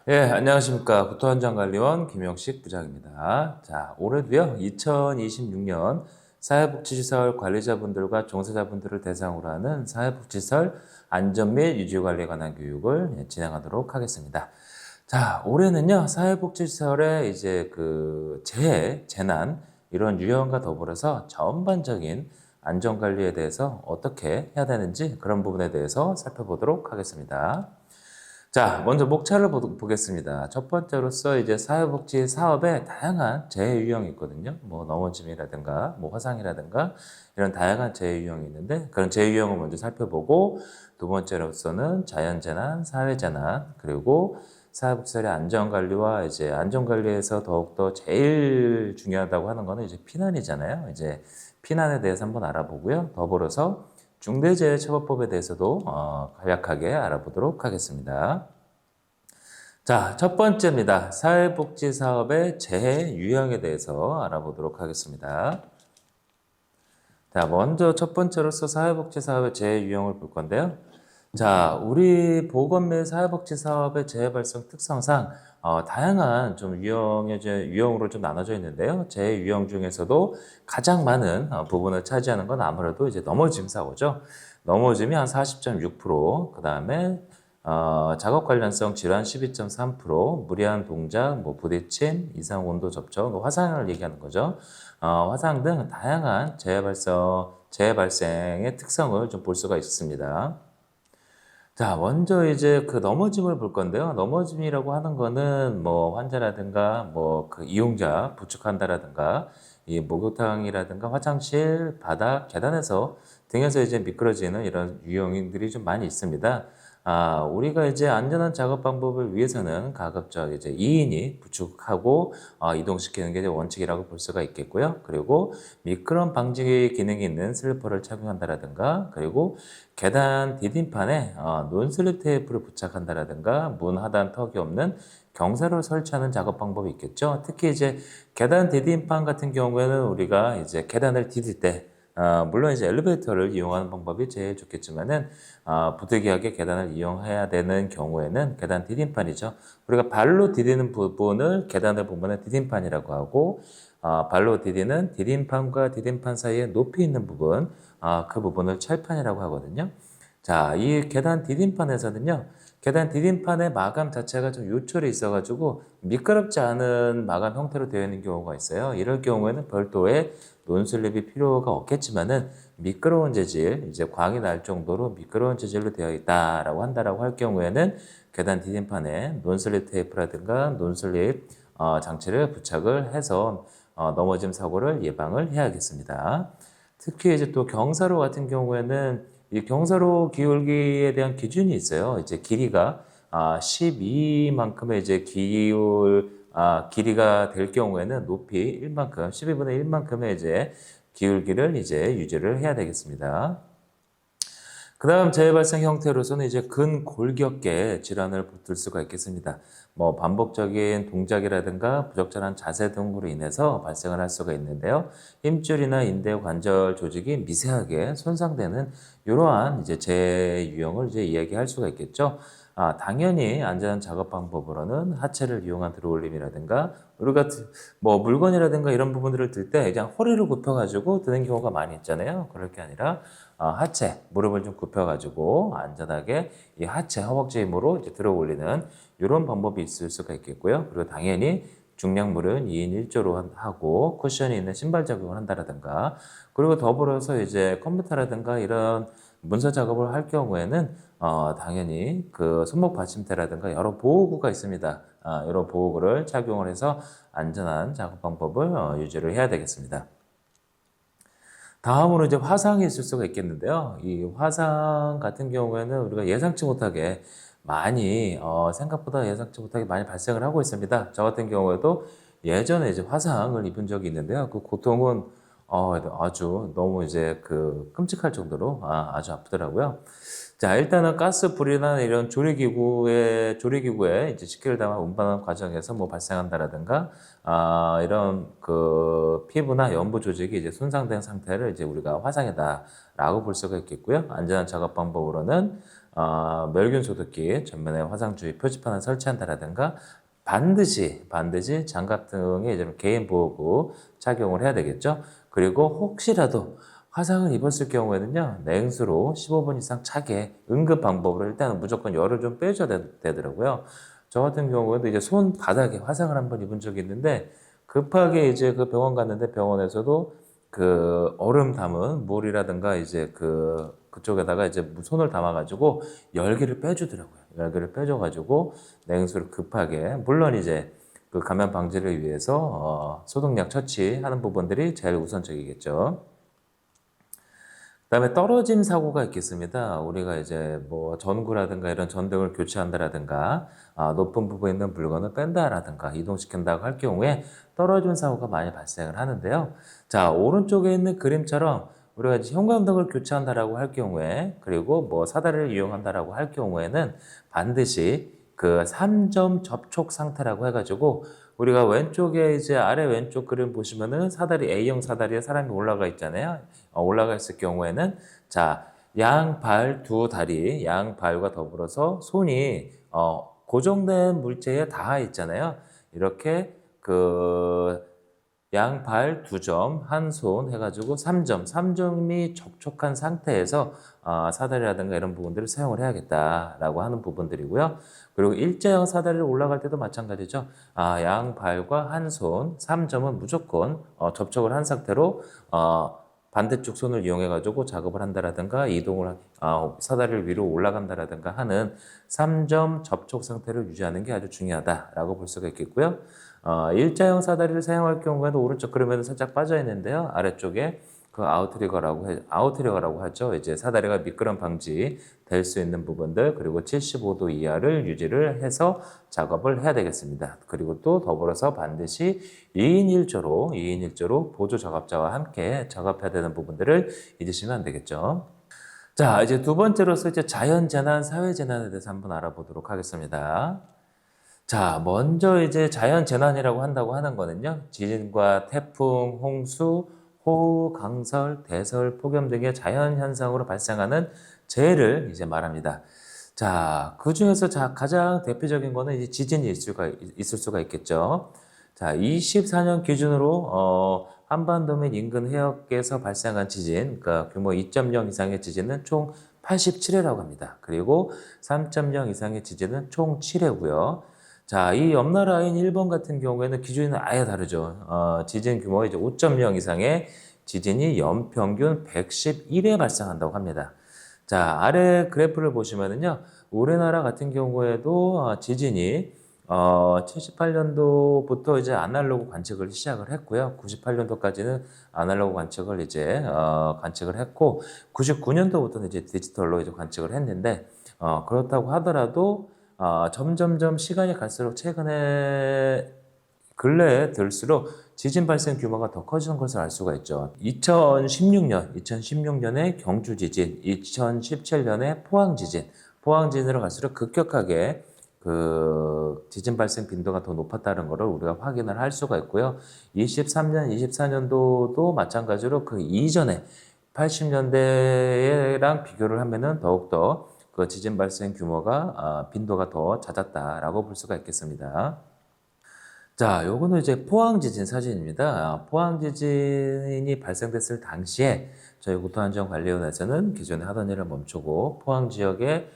안녕하십니까. 국토안전관리원 김영식 부장입니다. 자, 올해도요, 2026년 사회복지시설 관리자분들과 종사자분들을 대상으로 하는 사회복지시설 안전 및 유지 관리에 관한 교육을 진행하도록 하겠습니다. 자, 올해는요, 사회복지시설의 이제 그 재해, 재난, 이런 유형과 더불어서 전반적인 안전관리에 대해서 어떻게 해야 되는지 그런 부분에 대해서 살펴보도록 하겠습니다. 자, 먼저 목차를 보겠습니다. 첫 번째로서 이제 사회복지 사업에 다양한 재해 유형이 있거든요. 뭐 넘어짐이라든가, 뭐 화상이라든가 이런 다양한 재해 유형이 있는데 그런 재해 유형을 먼저 살펴보고 두 번째로서는 자연재난, 사회재난 그리고 사회복지사의 안전관리와 이제 안전관리에서 더욱더 제일 중요하다고 하는 거는 이제 피난이잖아요. 이제 피난에 대해서 한번 알아보고요. 더불어서 중대재해처벌법에 대해서도 간략하게 알아보도록 하겠습니다. 자, 첫 번째입니다. 사회복지사업의 재해 유형에 대해서 알아보도록 하겠습니다. 자, 먼저 첫 번째로서 사회복지사업의 재해 유형을 볼 건데요. 자, 우리 보건 및 사회복지 사업의 재해 발생 특성상 다양한 좀 유형으로 좀 나눠져 있는데요. 재해 유형 중에서도 가장 많은 부분을 차지하는 건 아무래도 이제 넘어짐 사고죠. 넘어짐이 한 40.6%, 그 다음에 작업 관련성 질환 12.3%, 무리한 동작, 뭐 부딪힘, 이상 온도 접촉, 뭐 화상을 얘기하는 거죠. 화상 등 다양한 재해 발생의 특성을 좀 볼 수가 있습니다. 자, 먼저 이제 그 넘어짐을 볼 건데요. 넘어짐이라고 하는 거는 뭐 환자라든가 뭐 그 이용자 부축한다라든가 이 목욕탕이라든가 화장실, 바닥, 계단에서 등에서 이제 미끄러지는 이런 유형들이 좀 많이 있습니다. 우리가 이제 안전한 작업 방법을 위해서는 가급적 이제 2인이 부축하고 이동시키는 게 이제 원칙이라고 볼 수가 있겠고요. 그리고 미끄럼 방지 기능이 있는 슬리퍼를 착용한다라든가 그리고 계단 디딤판에 논슬립 테이프를 부착한다라든가 문 하단 턱이 없는 경사를 설치하는 작업 방법이 있겠죠. 특히 이제 계단 디딤판 같은 경우에는 우리가 이제 계단을 디딜 때 물론 이제 엘리베이터를 이용하는 방법이 제일 좋겠지만은 부득이하게 계단을 이용해야 되는 경우에는 계단 디딤판이죠. 우리가 발로 디디는 부분을 계단을 보면은 디딤판이라고 하고 발로 디디는 디딤판과 디딤판 사이에 높이 있는 부분 그 부분을 철판이라고 하거든요. 자, 이 계단 디딤판에서는요. 계단 디딤판의 마감 자체가 좀 요철이 있어가지고 미끄럽지 않은 마감 형태로 되어 있는 경우가 있어요. 이럴 경우에는 별도의 논슬립이 필요가 없겠지만은 미끄러운 재질, 이제 광이 날 정도로 미끄러운 재질로 되어 있다라고 한다라고 할 경우에는 계단 디딤판에 논슬립 테이프라든가 논슬립 장치를 부착을 해서 넘어짐 사고를 예방을 해야겠습니다. 특히 이제 또 경사로 같은 경우에는 이 경사로 기울기에 대한 기준이 있어요. 이제 길이가 12만큼의 이제 길이가 될 경우에는 높이 1만큼, 12분의 1만큼의 이제 기울기를 이제 유지를 해야 되겠습니다. 그 다음 재해 발생 형태로서는 이제 근골격계 질환을 들 수가 있겠습니다. 뭐 반복적인 동작이라든가 부적절한 자세 등으로 인해서 발생을 할 수가 있는데요. 힘줄이나 인대 관절 조직이 미세하게 손상되는 이러한 이제 재해 유형을 이제 이야기할 수가 있겠죠. 당연히 안전한 작업 방법으로는 하체를 이용한 들어올림이라든가 우리가 뭐 물건이라든가 이런 부분들을 들 때 그냥 허리를 굽혀가지고 드는 경우가 많이 있잖아요. 그럴 게 아니라 하체, 무릎을 좀 굽혀가지고 안전하게 이 하체, 허벅지 힘으로 이제 들어 올리는 이런 방법이 있을 수가 있겠고요. 그리고 당연히 중량물은 2인 1조로 하고 쿠션이 있는 신발 착용을 한다라든가 그리고 더불어서 이제 컴퓨터라든가 이런 문서 작업을 할 경우에는 당연히 그 손목 받침대라든가 여러 보호구가 있습니다. 여러 보호구를 착용을 해서 안전한 작업 방법을 유지를 해야 되겠습니다. 다음으로 이제 화상이 있을 수가 있겠는데요. 이 화상 같은 경우에는 우리가 예상치 못하게 많이 생각보다 예상치 못하게 많이 발생을 하고 있습니다. 저 같은 경우에도 예전에 이제 화상을 입은 적이 있는데요. 그 고통은 아주 너무 이제 그 끔찍할 정도로 아주 아프더라고요. 자, 일단은 가스불이나 이런 조리기구에 이제 식기를 담아 운반하는 과정에서 뭐 발생한다라든가, 이런 그 피부나 연부 조직이 이제 손상된 상태를 이제 우리가 화상이다라고 볼 수가 있겠고요. 안전한 작업 방법으로는, 멸균 소독기, 전면에 화상주의 표지판을 설치한다라든가 반드시 장갑 등의 이제 개인 보호구 착용을 해야 되겠죠. 그리고 혹시라도 화상을 입었을 경우에는요, 냉수로 15분 이상 차게 응급 방법으로 일단은 무조건 열을 좀 빼줘야 되더라고요. 저 같은 경우에도 이제 손바닥에 화상을 한번 입은 적이 있는데 급하게 이제 그 병원 갔는데 병원에서도 그 얼음 담은 물이라든가 이제 그쪽에다가 이제 손을 담아가지고 열기를 빼주더라고요. 열기를 빼줘가지고 냉수를 급하게, 물론 이제 그 감염 방지를 위해서 소독약 처치하는 부분들이 제일 우선적이겠죠. 그다음에 떨어짐 사고가 있겠습니다. 우리가 이제 뭐 전구라든가 이런 전등을 교체한다라든가 높은 부분에 있는 물건을 뺀다라든가 이동시킨다고 할 경우에 떨어짐 사고가 많이 발생을 하는데요. 자, 오른쪽에 있는 그림처럼 우리가 이제 형광등을 교체한다라고 할 경우에, 그리고 뭐 사다리를 이용한다라고 할 경우에는 반드시 그 3점 접촉 상태라고 해가지고, 우리가 왼쪽에 이제 아래 왼쪽 그림 보시면은 사다리, A형 사다리에 사람이 올라가 있잖아요. 올라가 있을 경우에는, 자, 양발 두 다리, 양발과 더불어서 손이 고정된 물체에 닿아 있잖아요. 이렇게 그 양발 2점, 한 손 해가지고 3점이 접촉한 상태에서 사다리라든가 이런 부분들을 사용을 해야겠다라고 하는 부분들이고요. 그리고 일자형 사다리를 올라갈 때도 마찬가지죠. 양발과 한 손, 3점은 무조건 접촉을 한 상태로 반대쪽 손을 이용해가지고 작업을 한다라든가 이동을 사다리를 위로 올라간다라든가 하는 3점 접촉 상태를 유지하는 게 아주 중요하다라고 볼 수가 있겠고요. 일자형 사다리를 사용할 경우에는 오른쪽 그림에는 살짝 빠져 있는데요. 아래쪽에 그 아웃트리거라고 하죠. 이제 사다리가 미끄럼 방지 될 수 있는 부분들, 그리고 75도 이하를 유지를 해서 작업을 해야 되겠습니다. 그리고 또 더불어서 반드시 2인 1조로 보조 작업자와 함께 작업해야 되는 부분들을 잊으시면 안 되겠죠. 자, 이제 두 번째로서 이제 자연재난, 사회재난에 대해서 한번 알아보도록 하겠습니다. 자, 먼저 이제 자연재난이라고 한다고 하는 거는요, 지진과 태풍, 홍수, 호우, 강설, 대설, 폭염 등의 자연현상으로 발생하는 재해를 이제 말합니다. 자, 그 중에서 가장 대표적인 거는 이제 지진이 있을 수가 있겠죠. 자, 24년 기준으로, 한반도 및 인근 해역에서 발생한 지진, 그러니까 규모 2.0 이상의 지진은 총 87회라고 합니다. 그리고 3.0 이상의 지진은 총 7회고요. 자, 이 옆나라인 일본 같은 경우에는 기준이 아예 다르죠. 지진 규모 이제 5.0 이상의 지진이 연평균 111회 발생한다고 합니다. 자, 아래 그래프를 보시면은요, 우리나라 같은 경우에도 지진이 78년도부터 이제 아날로그 관측을 시작을 했고요. 98년도까지는 아날로그 관측을 이제 관측을 했고, 99년도부터는 이제 디지털로 이제 관측을 했는데, 그렇다고 하더라도 점점점 시간이 갈수록 근래에 들수록 지진 발생 규모가 더 커지는 것을 알 수가 있죠. 2016년에 경주 지진, 2017년에 포항 지진으로 갈수록 급격하게 그 지진 발생 빈도가 더 높았다는 것을 우리가 확인을 할 수가 있고요. 23년, 24년도도 마찬가지로 그 이전에 80년대랑 비교를 하면은 더욱더 그 지진 발생 규모가 빈도가 더 잦았다라고 볼 수가 있겠습니다. 자, 요거는 이제 포항 지진 사진입니다. 포항 지진이 발생됐을 당시에 저희 국토안전관리원에서는 기존에 하던 일을 멈추고 포항 지역의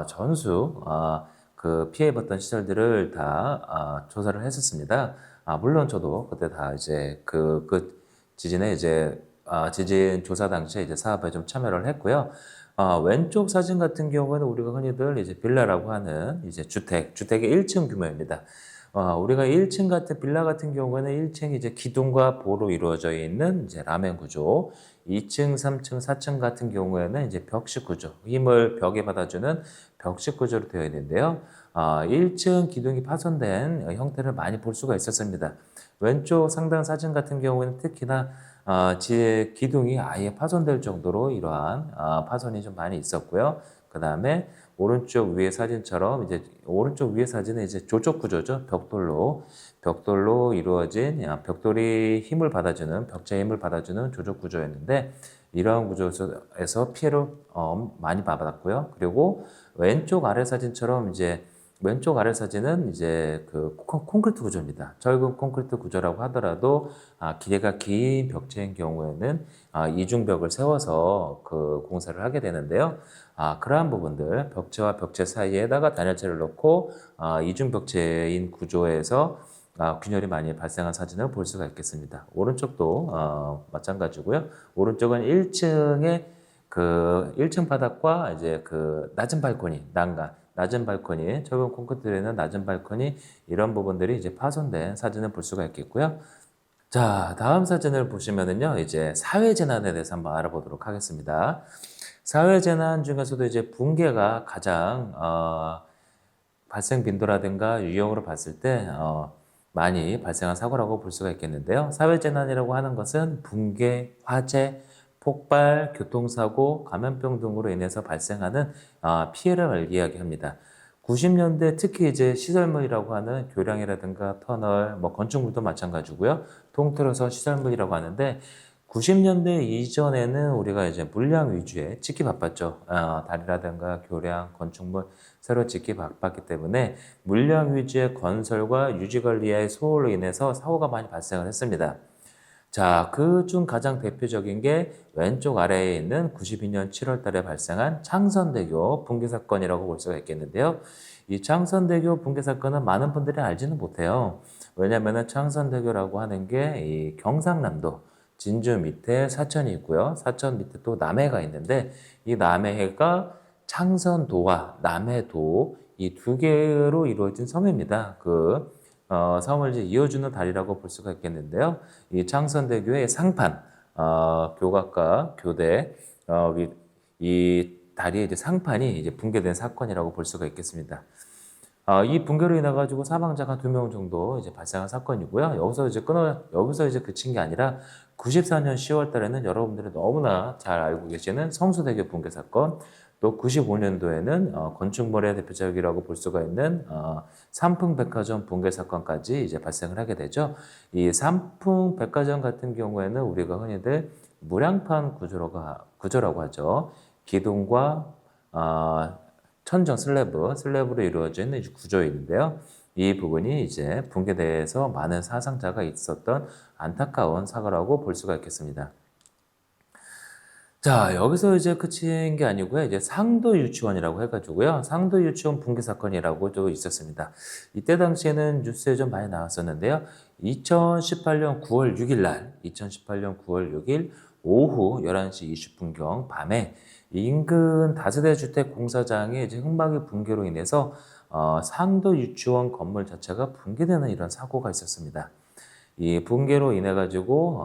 전수 그 피해봤던 시설들을 다 조사를 했었습니다. 물론 저도 그때 다 이제 그 지진에 이제 지진 조사 당시에 이제 사업에 좀 참여를 했고요. 왼쪽 사진 같은 경우에는 우리가 흔히들 이제 빌라라고 하는 이제 주택의 1층 규모입니다. 우리가 1층 같은 빌라 같은 경우에는 1층이 이제 기둥과 보로 이루어져 있는 이제 라멘 구조, 2층, 3층, 4층 같은 경우에는 이제 벽식 구조, 힘을 벽에 받아주는 벽식 구조로 되어 있는데요. 1층 기둥이 파손된 형태를 많이 볼 수가 있었습니다. 왼쪽 상단 사진 같은 경우에는 특히나 기둥이 아예 파손될 정도로 이러한 파손이 좀 많이 있었고요. 그 다음에 오른쪽 위의 사진처럼 이제 오른쪽 위의 사진은 이제 조적 구조죠. 벽돌로 이루어진 벽돌이 벽체에 힘을 받아주는 조적 구조였는데 이러한 구조에서 피해를 많이 받았고요. 그리고 왼쪽 아래 사진처럼 이제 왼쪽 아래 사진은 이제 그 콘크리트 구조입니다. 철근 콘크리트 구조라고 하더라도 길이가 긴 벽체인 경우에는 이중벽을 세워서 그 공사를 하게 되는데요. 그러한 부분들 벽체와 벽체 사이에다가 단열재를 넣고 이중벽체인 구조에서 균열이 많이 발생한 사진을 볼 수가 있겠습니다. 오른쪽도 마찬가지고요. 오른쪽은 1층에 그 1층 바닥과 이제 그 낮은 발코니, 난간, 낮은 발코니, 철근 콘크리트에 있는 낮은 발코니 이런 부분들이 이제 파손된 사진을 볼 수가 있겠고요. 자, 다음 사진을 보시면은요, 이제 사회재난에 대해서 한번 알아보도록 하겠습니다. 사회재난 중에서도 이제 붕괴가 가장 발생 빈도라든가 유형으로 봤을 때 많이 발생한 사고라고 볼 수가 있겠는데요. 사회재난이라고 하는 것은 붕괴, 화재, 폭발, 교통사고, 감염병 등으로 인해서 발생하는 피해를 이야기합니다. 90년대 특히 이제 시설물이라고 하는 교량이라든가 터널, 뭐 건축물도 마찬가지고요. 통틀어서 시설물이라고 하는데 90년대 이전에는 우리가 이제 물량 위주에 짓기 바빴죠. 다리라든가 교량, 건축물 새로 짓기 바빴기 때문에 물량 위주의 건설과 유지 관리의 소홀로 인해서 사고가 많이 발생을 했습니다. 자, 그 중 가장 대표적인 게 왼쪽 아래에 있는 92년 7월 달에 발생한 창선대교 붕괴 사건이라고 볼 수가 있겠는데요. 이 창선대교 붕괴 사건은 많은 분들이 알지는 못해요. 왜냐하면 창선대교라고 하는 게 이 경상남도 진주 밑에 사천이 있고요. 사천 밑에 또 남해가 있는데 이 남해가 창선도와 남해도 이 두 개로 이루어진 섬입니다. 섬을 이제 이어주는 다리라고 볼 수가 있겠는데요. 이 창선대교의 상판, 교각과 교대, 이 다리의 이제 상판이 이제 붕괴된 사건이라고 볼 수가 있겠습니다. 이 붕괴로 인해 가지고 사망자가 2명 정도 이제 발생한 사건이고요. 여기서 이제 그친 게 아니라 94년 10월 달에는 여러분들이 너무나 잘 알고 계시는 성수대교 붕괴 사건, 또 95년도에는 건축물의 대표적이라고 볼 수가 있는 삼풍백화점 붕괴 사건까지 이제 발생을 하게 되죠. 이 삼풍백화점 같은 경우에는 우리가 흔히들 무량판 구조라고 하죠. 기둥과 천정 슬래브로 이루어진 구조인데요. 이 부분이 이제 붕괴돼서 많은 사상자가 있었던 안타까운 사고라고 볼 수가 있겠습니다. 자, 여기서 이제 그친 게 아니고요. 이제 상도 유치원이라고 해가지고요. 상도 유치원 붕괴 사건이라고도 있었습니다. 이때 당시에는 뉴스에 좀 많이 나왔었는데요. 2018년 9월 6일 오후 11시 20분경 밤에 인근 다세대 주택 공사장의 이제 흙막이 붕괴로 인해서 상도 유치원 건물 자체가 붕괴되는 이런 사고가 있었습니다. 이 붕괴로 인해 가지고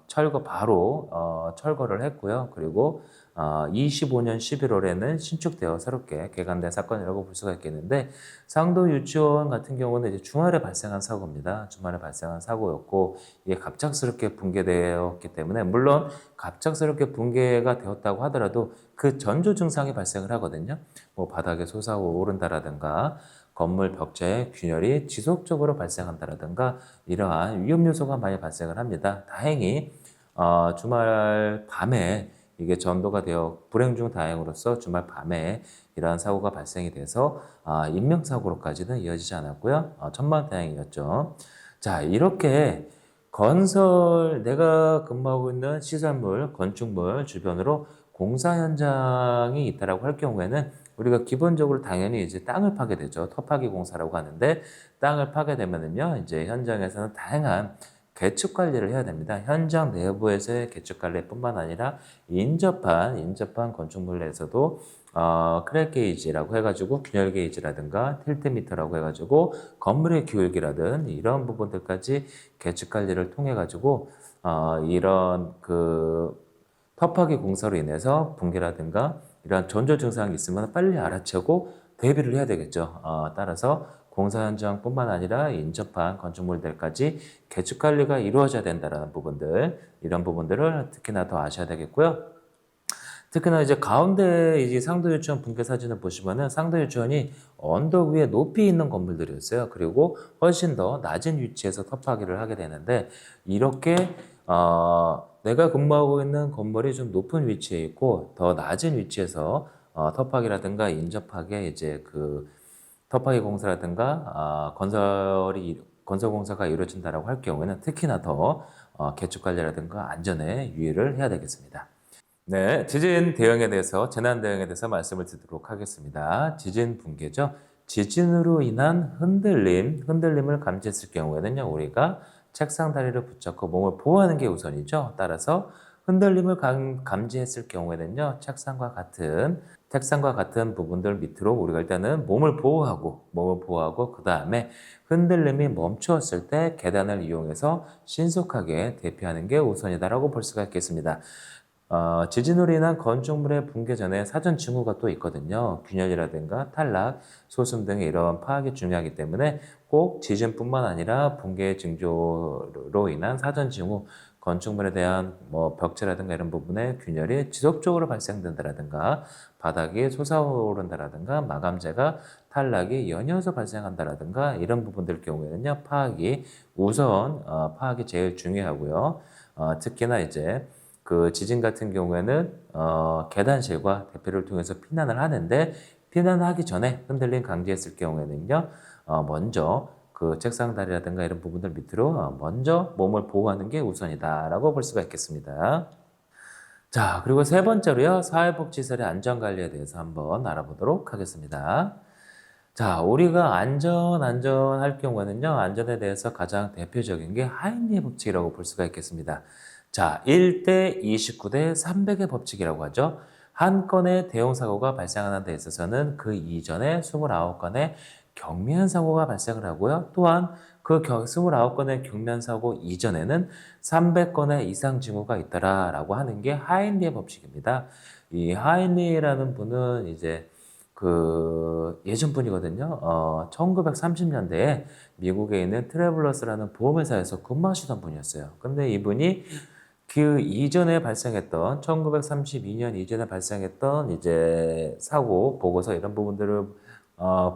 철거를 했고요. 그리고 25년 11월에는 신축되어 새롭게 개관된 사건이라고 볼 수가 있겠는데 상도 유치원 같은 경우는 이제 주말에 발생한 사고입니다. 주말에 발생한 사고였고 이게 갑작스럽게 붕괴되었기 때문에 물론 갑작스럽게 붕괴가 되었다고 하더라도 그 전조 증상이 발생을 하거든요. 뭐 바닥에 솟아오른다라든가 건물 벽체에 균열이 지속적으로 발생한다라든가 이러한 위험 요소가 많이 발생을 합니다. 다행히 주말 밤에 이게 전도가 되어 불행 중 다행으로서 주말 밤에 이러한 사고가 발생이 돼서 인명사고로까지는 이어지지 않았고요. 천만다행이었죠. 자, 이렇게 내가 근무하고 있는 시설물, 건축물 주변으로 공사 현장이 있다라고 할 경우에는 우리가 기본적으로 당연히 이제 땅을 파게 되죠. 터파기 공사라고 하는데 땅을 파게 되면은요, 이제 현장에서는 다양한 개축 관리를 해야 됩니다. 현장 내부에서의 개축 관리뿐만 아니라 인접한 건축물 내에서도 크랙 게이지라고 해가지고 균열 게이지라든가 틸트 미터라고 해가지고 건물의 기울기라든 이런 부분들까지 개축 관리를 통해 가지고 이런 터파기 공사로 인해서 붕괴라든가 이러한 전조 증상이 있으면 빨리 알아채고 대비를 해야 되겠죠. 따라서 공사 현장뿐만 아니라 인접한 건축물들까지 개축 관리가 이루어져야 된다는 부분들, 이런 부분들을 특히나 더 아셔야 되겠고요. 특히나 이제 가운데 이제 상도 유치원 붕괴 사진을 보시면은 상도 유치원이 언덕 위에 높이 있는 건물들이었어요. 그리고 훨씬 더 낮은 위치에서 터파기를 하게 되는데 이렇게 내가 근무하고 있는 건물이 좀 높은 위치에 있고 더 낮은 위치에서 터파기라든가 인접하게 이제 그 터파기 공사라든가 건설 공사가 이루어진다라고 할 경우에는 특히나 더 개축 관리라든가 안전에 유의를 해야 되겠습니다. 네, 지진 대응에 대해서, 재난 대응에 대해서 말씀을 드리도록 하겠습니다. 지진 붕괴죠. 지진으로 인한 흔들림을 감지했을 경우에는요, 우리가 책상 다리를 붙잡고 몸을 보호하는 게 우선이죠. 따라서 흔들림을 감지했을 경우에는요, 책상과 같은 부분들 밑으로 우리가 일단은 몸을 보호하고, 그 다음에 흔들림이 멈추었을 때 계단을 이용해서 신속하게 대피하는 게 우선이다라고 볼 수가 있겠습니다. 지진으로 인한 건축물의 붕괴 전에 사전 징후가 또 있거든요. 균열이라든가 탈락, 소음 등의 이런 파악이 중요하기 때문에 꼭 지진뿐만 아니라 붕괴 징조로 인한 사전 징후, 건축물에 대한 뭐 벽체라든가 이런 부분에 균열이 지속적으로 발생된다라든가 바닥이 솟아오른다라든가 마감재가 탈락이 연이어서 발생한다라든가 이런 부분들 경우에는요, 파악이 제일 중요하고요. 특히나 이제 그 지진 같은 경우에는 계단실과 대피를 통해서 피난을 하는데, 피난하기 전에 흔들림 감지했을 경우에는요, 먼저 그 책상 다리라든가 이런 부분들 밑으로 먼저 몸을 보호하는 게 우선이다라고 볼 수가 있겠습니다. 자, 그리고 세 번째로요, 사회복지시설의 안전관리에 대해서 한번 알아보도록 하겠습니다. 자, 우리가 안전할 경우에는요, 안전에 대해서 가장 대표적인 게 하인리의 법칙이라고 볼 수가 있겠습니다. 자, 1대 29대 300의 법칙이라고 하죠. 한 건의 대형 사고가 발생하는 데 있어서는 그 이전에 29건의 경미한 사고가 발생을 하고요. 또한 그 29건의 경미한 사고 이전에는 300건의 이상 징후가 있더라라고 하는 게 하인리의 법칙입니다. 이 하인리라는 분은 이제 그 예전 분이거든요. 1930년대에 미국에 있는 트래블러스라는 보험회사에서 근무하시던 분이었어요. 근데 이분이 그 이전에 발생했던 1932년 이전에 발생했던 이제 사고 보고서 이런 부분들을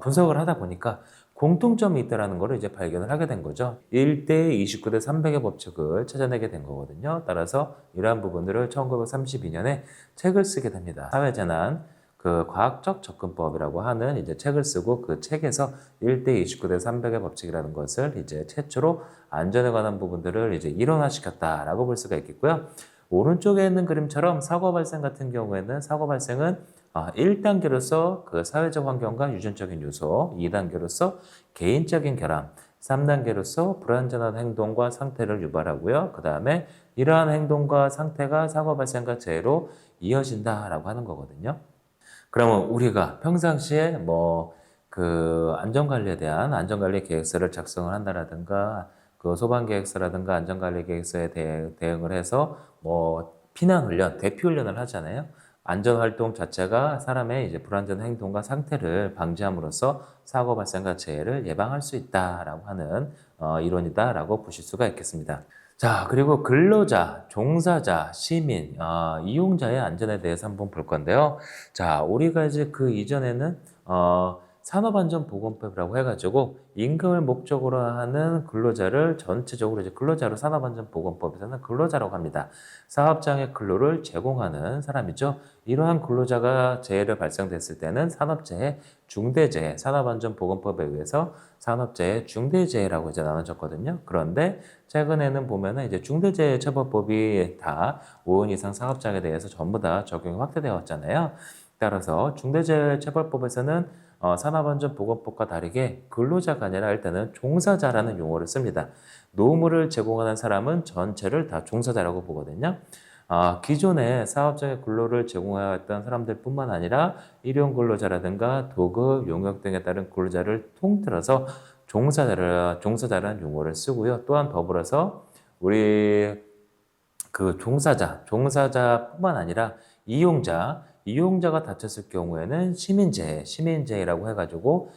분석을 하다 보니까 공통점이 있다라는 것을 이제 발견을 하게 된 거죠. 1대 29대 300의 법칙을 찾아내게 된 거거든요. 따라서 이러한 부분들을 1932년에 책을 쓰게 됩니다. 사회재난 그 과학적 접근법이라고 하는 이제 책을 쓰고, 그 책에서 1대 29대 300의 법칙이라는 것을 이제 최초로 안전에 관한 부분들을 이제 일원화시켰다라고 볼 수가 있겠고요. 오른쪽에 있는 그림처럼 사고 발생 같은 경우에는 사고 발생은 1단계로서 그 사회적 환경과 유전적인 요소, 2단계로서 개인적인 결함, 3단계로서 불안전한 행동과 상태를 유발하고요. 그 다음에 이러한 행동과 상태가 사고 발생과 재해로 이어진다라고 하는 거거든요. 그러면 우리가 평상시에 뭐 그 안전관리에 대한 안전관리 계획서를 작성을 한다라든가 그 소방계획서라든가 안전관리 계획서에 대응을 해서 뭐 피난훈련, 대피훈련을 하잖아요. 안전활동 자체가 사람의 이제 불안전 행동과 상태를 방지함으로써 사고 발생과 재해를 예방할 수 있다라고 하는 이론이다라고 보실 수가 있겠습니다. 자, 그리고 근로자, 종사자, 시민, 이용자의 안전에 대해서 한번 볼 건데요. 자, 우리가 이제 그 이전에는 산업안전보건법이라고 해가지고 임금을 목적으로 하는 근로자를 전체적으로 이제 근로자로 산업안전보건법에서는 근로자라고 합니다. 사업장의 근로를 제공하는 사람이죠. 이러한 근로자가 재해를 발생됐을 때는 산업재해, 중대재해, 산업안전보건법에 의해서 산업재해, 중대재해라고 이제 나눠졌거든요. 그런데 최근에는 보면은 이제 중대재해처벌법이 다 5인 이상 사업장에 대해서 전부 다 적용이 확대되었잖아요. 따라서 중대재해처벌법에서는 산업안전보건법과 다르게 근로자가 아니라 일단은 종사자라는 용어를 씁니다. 노무를 제공하는 사람은 전체를 다 종사자라고 보거든요. 기존에 사업장의 근로를 제공해왔던 사람들뿐만 아니라 일용 근로자라든가 도급, 용역 등에 따른 근로자를 통틀어서 종사자라는 용어를 쓰고요. 또한 더불어서 우리 그 종사자뿐만 아니라 이용자가 다쳤을 경우에는 시민재해라고 해가지고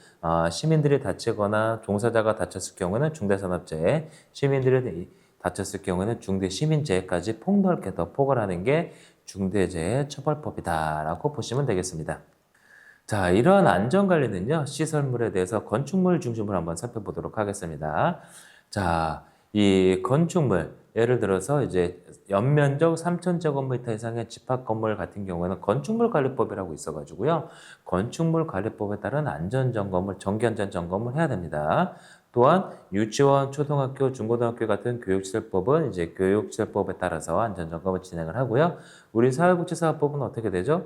시민들이 다치거나 종사자가 다쳤을 경우에는 중대산업재해, 시민들이 다쳤을 경우에는 중대시민재해까지 폭넓게 더 포괄하는 게 중대재해처벌법이다라고 보시면 되겠습니다. 자, 이러한 안전관리는요, 시설물에 대해서 건축물 중심으로 한번 살펴보도록 하겠습니다. 자, 이 건축물, 예를 들어서 이제 연면적 3,000제곱미터 이상의 집합 건물 같은 경우에는 건축물 관리법이라고 있어가지고요. 건축물 관리법에 따른 안전점검을, 정기안전점검을 해야 됩니다. 또한 유치원, 초등학교, 중고등학교 같은 교육시설법은 이제 교육시설법에 따라서 안전점검을 진행을 하고요. 우리 사회복지사업법은 어떻게 되죠?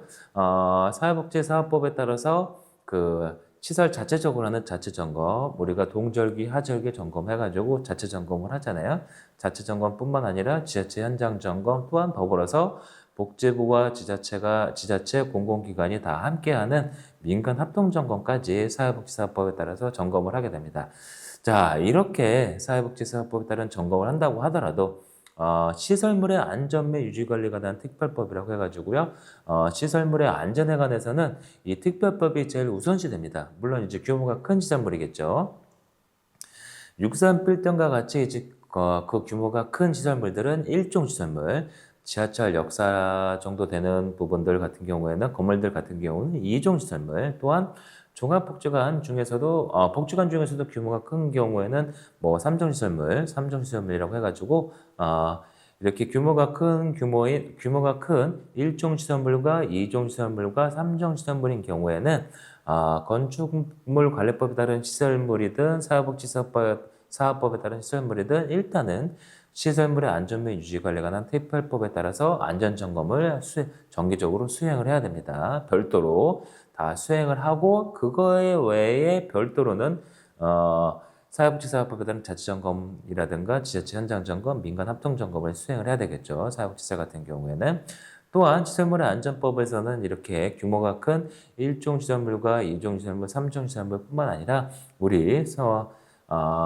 사회복지사업법에 따라서 그 시설 자체적으로 하는 자체 점검, 우리가 동절기, 하절기 점검해가지고 자체 점검을 하잖아요. 자체 점검뿐만 아니라 지자체 현장 점검 또한 더불어서 복지부와 지자체 공공기관이 다 함께하는 민간 합동 점검까지 사회복지사업법에 따라서 점검을 하게 됩니다. 자, 이렇게 사회복지사업법에 따른 점검을 한다고 하더라도 시설물의 안전 및 유지 관리가 대한 특별법이라고 해가지고요. 시설물의 안전에 관해서는 이 특별법이 제일 우선시됩니다. 물론 이제 규모가 큰 시설물이겠죠. 63빌딩과 같이 이제 그 규모가 큰 시설물들은 일종 시설물, 지하철 역사 정도 되는 부분들 같은 경우에는 건물들 같은 경우는 이종 시설물, 또한 종합복지관 중에서도 복지관 중에서도 규모가 큰 경우에는 뭐 삼종 시설물이라고 해가지고 이렇게 규모가 큰 1종 시설물과 2종 시설물과 3종 시설물인 경우에는 건축물 관리법에 따른 시설물이든 사업법에 따른 시설물이든 일단은 시설물의 안전 및 유지 관리에 관한 특별법에 따라서 안전점검을 정기적으로 수행을 해야 됩니다. 별도로 다 수행을 하고 그거에 외에 별도로는 사회복지사업법에 따른 자치점검이라든가 지자체 현장점검, 민간합동점검을 수행을 해야 되겠죠. 사회복지사 같은 경우에는. 또한 시설물의 안전법에서는 이렇게 규모가 큰 1종 시설물과 2종 시설물, 3종 시설물뿐만 아니라 우리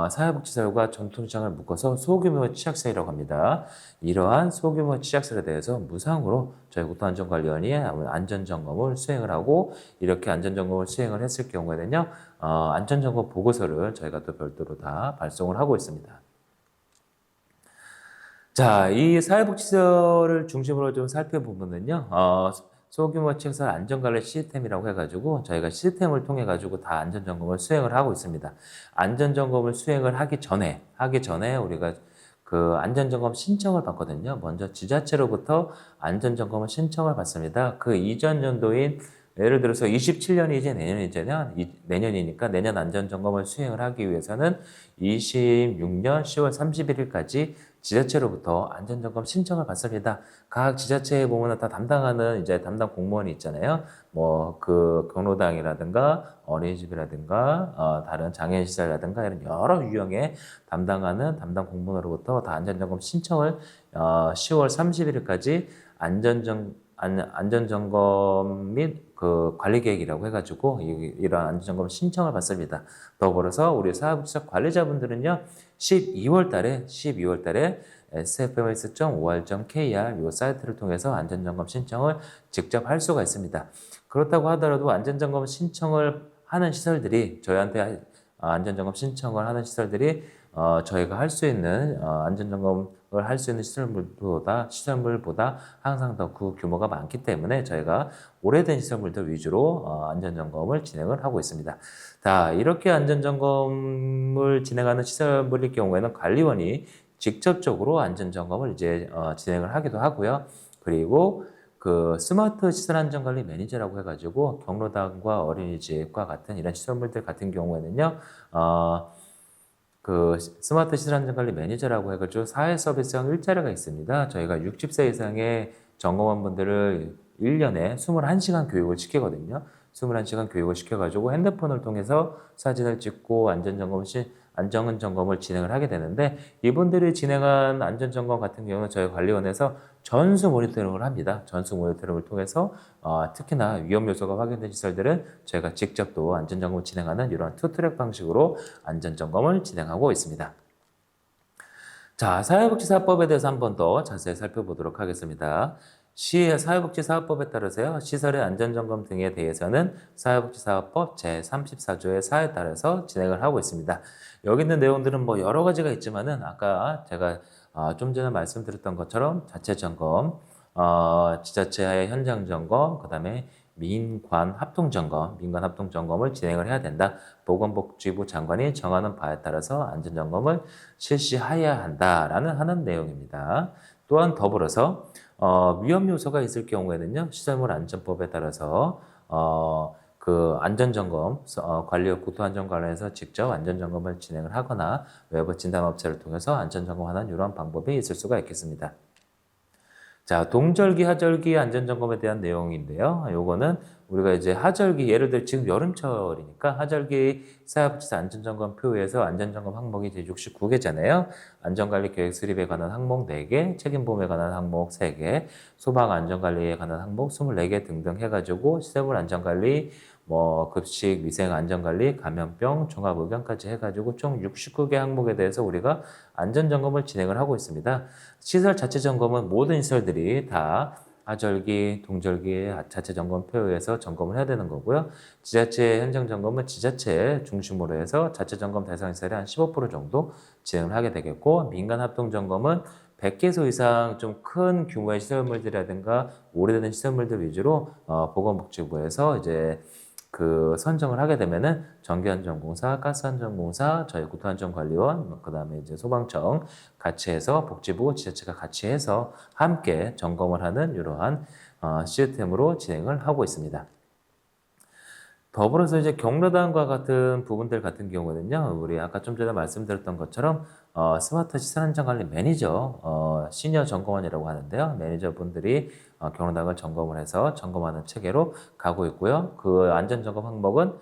사회복지사들과 전통시장을 묶어서 소규모 취약사회라고 합니다. 이러한 소규모 취약사에 대해서 무상으로 저희 국토안전관리원이 안전점검을 수행을 하고 이렇게 안전점검을 수행을 했을 경우에는요. 안전점검 보고서를 저희가 또 별도로 다 발송을 하고 있습니다. 자, 이 사회복지사를 중심으로 좀 살펴보면은요. 소규모 시설 안전관리 시스템이라고 해가지고 저희가 시스템을 통해 가지고 다 안전점검을 수행을 하고 있습니다. 안전점검을 수행을 하기 전에 우리가 그 안전점검 신청을 받거든요. 먼저 지자체로부터 안전점검을 신청을 받습니다. 그 이전 연도인 예를 들어서 27년이 이제 내년이니까 내년 안전점검을 수행을 하기 위해서는 26년 10월 31일까지 지자체로부터 안전점검 신청을 받습니다. 각 지자체에 보면 다 담당하는 이제 담당 공무원이 있잖아요. 뭐 그 경로당이라든가 어린이집이라든가 다른 장애인시설이라든가 이런 여러 유형의 담당하는 담당 공무원으로부터 다 안전점검 신청을 10월 31일까지 안전점검 및 그 관리계획이라고 해가지고 이런 안전점검 신청을 받습니다. 더불어서 우리 사회복지사 관리자분들은요 12월 달에 sfms.or.kr 이 사이트를 통해서 안전점검 신청을 직접 할 수가 있습니다. 그렇다고 하더라도 안전점검 신청을 하는 시설들이 저희한테 안전점검 신청을 하는 시설들이 저희가 할 수 있는 안전점검을 할 수 있는 시설물보다 항상 더 그 규모가 많기 때문에 저희가 오래된 시설물들 위주로 안전점검을 진행을 하고 있습니다. 자, 이렇게 안전점검을 진행하는 시설물일 경우에는 관리원이 직접적으로 안전점검을 이제 진행을 하기도 하고요. 그리고 그 스마트 시설 안전관리 매니저라고 해가지고 경로당과 어린이집과 같은 이런 시설물들 같은 경우에는요, 그 스마트 시설 안전관리 매니저라고 해가지고 사회 서비스형 일자리가 있습니다. 저희가 60세 이상의 점검원분들을 1년에 21시간 교육을 시키거든요. 21시간 교육을 시켜가지고 핸드폰을 통해서 사진을 찍고 안전점검을 진행을 하게 되는데 이분들이 진행한 안전점검 같은 경우는 저희 관리원에서 전수 모니터링을 합니다. 전수 모니터링을 통해서 특히나 위험 요소가 확인된 시설들은 저희가 직접 또 안전점검을 진행하는 이런 투트랙 방식으로 안전점검을 진행하고 있습니다. 자, 사회복지사업법에 대해서 한 번 더 자세히 살펴보도록 하겠습니다. 시의 사회복지사업법에 따라서요, 시설의 안전점검 등에 대해서는 사회복지사업법 제34조의 사에 따라서 진행을 하고 있습니다. 여기 있는 내용들은 뭐 여러 가지가 있지만은 아까 제가 좀 전에 말씀드렸던 것처럼 자체 점검, 지자체의 현장 점검, 그 다음에 민관 합동점검을 진행을 해야 된다. 보건복지부 장관이 정하는 바에 따라서 안전점검을 실시해야 한다라는 하는 내용입니다. 또한 더불어서 위험 요소가 있을 경우에는요, 시설물 안전법에 따라서 그 안전점검, 관리업 국토안전관리에서 직접 안전점검을 진행을 하거나 외부 진단업체를 통해서 안전점검하는 이러한 방법이 있을 수가 있겠습니다. 자, 동절기, 하절기 안전점검에 대한 내용인데요. 요거는 우리가 이제 하절기, 예를 들어 지금 여름철이니까 하절기 사회복지사 안전점검 표에서 안전점검 항목이 이제 69개잖아요. 안전관리 계획 수립에 관한 항목 4개, 책임보험에 관한 항목 3개, 소방안전관리에 관한 항목 24개 등등 해가지고 시설물 안전관리, 뭐 급식, 위생 안전관리, 감염병, 종합의견까지 해가지고 총 69개 항목에 대해서 우리가 안전점검을 진행을 하고 있습니다. 시설 자체 점검은 모든 시설들이 다 하절기, 동절기 자체 점검표에서 점검을 해야 되는 거고요. 지자체 행정 점검은 지자체 중심으로 해서 자체 점검 대상 시설의 한 15% 정도 진행을 하게 되겠고, 민간 합동 점검은 100개소 이상 좀 큰 규모의 시설물들이라든가 오래된 시설물들 위주로 보건복지부에서 이제 그 선정을 하게 되면은 전기안전공사, 가스안전공사, 저희 국토안전관리원, 그다음에 이제 소방청 같이 해서 복지부, 지자체가 같이 해서 함께 점검을 하는 이러한 시스템으로 진행을 하고 있습니다. 더불어서 이제 경로당과 같은 부분들 같은 경우는요, 우리 아까 좀 전에 말씀드렸던 것처럼 스마트 시설 안전관리 매니저, 시니어 점검원이라고 하는데요. 매니저분들이 경로당을 점검을 해서 점검하는 체계로 가고 있고요. 그 안전점검 항목은